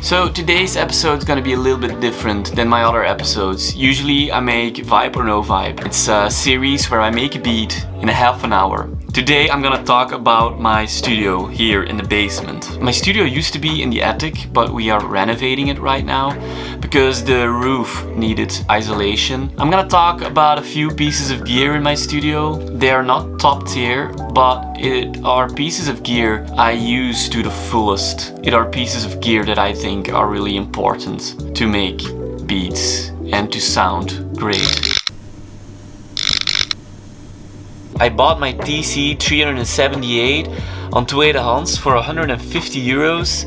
So today's episode is gonna be a little bit different than my other episodes. Usually I make Vibe or No Vibe. It's a series where I make a beat in a half an hour. Today I'm gonna talk about my studio here in the basement. My studio used to be in the attic, but we are renovating it right now because the roof needed isolation. I'm gonna talk about a few pieces of gear in my studio. They are not top tier, but it are pieces of gear I use to the fullest. It are pieces of gear that I think are really important to make beats and to sound great. I bought my TC 378 on tweedehands for 150 euros,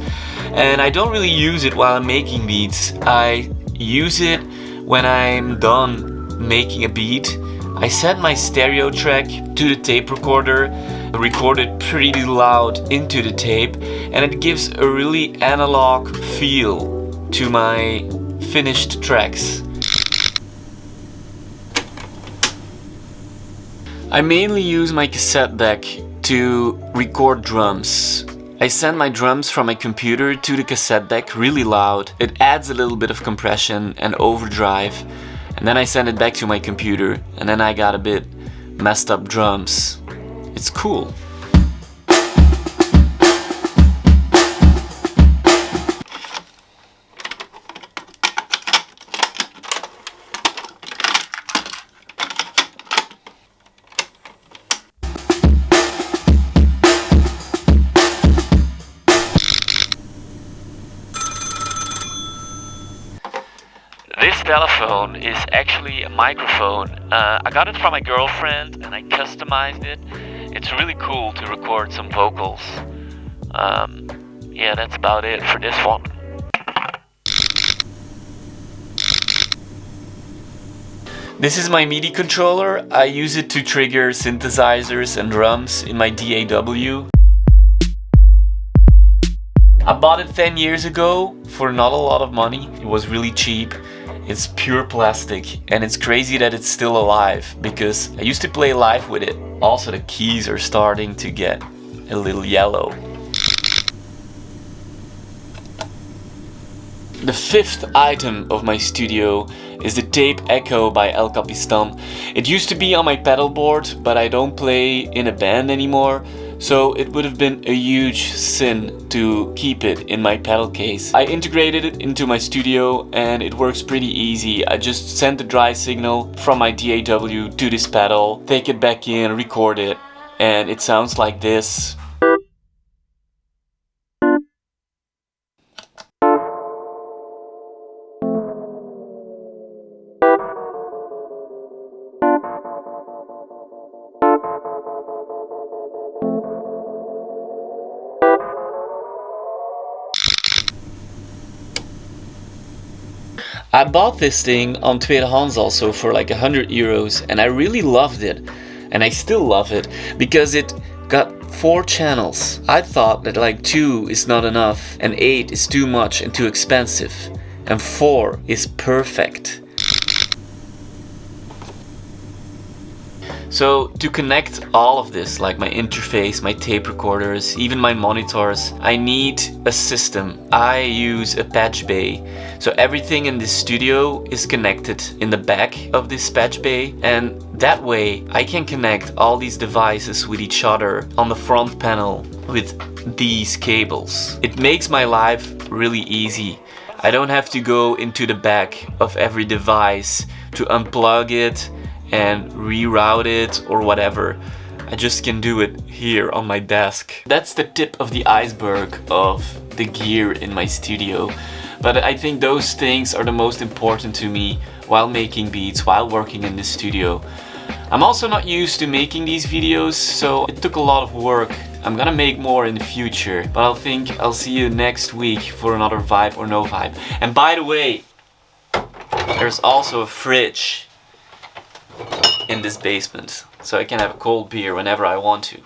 and I don't really use it while I'm making beats. I use it when I'm done making a beat. I set my stereo track to the tape recorder, record it pretty loud into the tape, and it gives a really analog feel to my finished tracks. I mainly use my cassette deck to record drums. I send my drums from my computer to the cassette deck really loud. It adds a little bit of compression and overdrive, and then I send it back to my computer, and then I got a bit messed up drums. It's cool. This telephone is actually a microphone. I got it from my girlfriend and I customized it. It's really cool to record some vocals. Yeah, that's about it for this one. This is my MIDI controller. I use it to trigger synthesizers and drums in my DAW. I bought it 10 years ago for not a lot of money. It was really cheap. It's pure plastic, and it's crazy that it's still alive because I used to play live with it. Also, the keys are starting to get a little yellow. The fifth item of my studio is the Tape Echo by El Capistan. It used to be on my pedal board, but I don't play in a band anymore, so it would have been a huge sin to keep it in my pedal case. I integrated it into my studio and it works pretty easy. I just send the dry signal from my DAW to this pedal, take it back in, record it, and it sounds like this. I bought this thing on tweedehands also for like 100 euros, and I really loved it, and I still love it because it got 4 channels. I thought that like 2 is not enough and 8 is too much and too expensive, and 4 is perfect. So to connect all of this, like my interface, my tape recorders, even my monitors, I need a system. I use a patch bay. So everything in this studio is connected in the back of this patch bay, and that way I can connect all these devices with each other on the front panel with these cables. It makes my life really easy. I don't have to go into the back of every device to unplug it and reroute it or whatever. I just can do it here on my desk. That's the tip of the iceberg of the gear in my studio. But I think those things are the most important to me while making beats, while working in the studio. I'm also not used to making these videos, so it took a lot of work. I'm gonna make more in the future, but I think I'll see you next week for another Vibe or No Vibe. And by the way, there's also a fridge in this basement, so I can have a cold beer whenever I want to.